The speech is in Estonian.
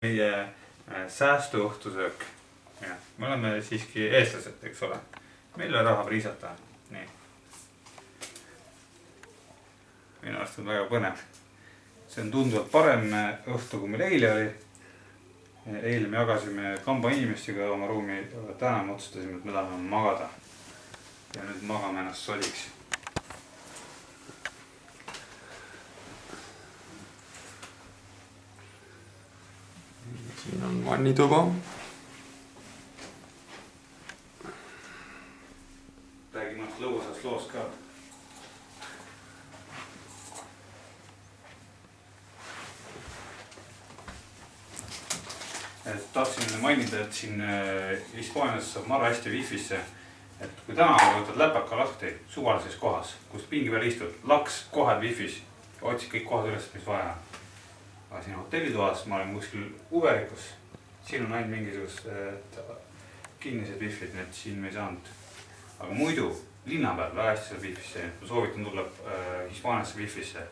meie säästuõhtusöök. Me oleme siiski eestlased, eks ole. Meil on raha priisata. Nii. Minu arust on väga põnev. See on tunduvalt parem õhtu, kui meil eile oli. Eile me jagasime kamba inimestega oma ruumi. Täna me otsustasime, et me tahame magada. Ja nüüd magame ennast sodiks. Siin on vannituba. Räägi mõnest lõbusast loost ka. Tahtsin mainida, et siin Hispaanias saab marra hästi Wi-Fisse. Et kui täna võtad läpaka lahti suvalises kohas, kus pingi peal istud, laks kohe Wi-Fis, otsid kõik kohad üles, mis vaja. Aga siin hotellitoas ma olen kuskil Uverikus. Siin on ainult mingisugused kinnised Wi-Fid, need siin me ei saanud. Aga muidu linna peal väga hästi saab Wi-Fisse. Ma soovitan tulla Hispaaniasse Wi-Fisse.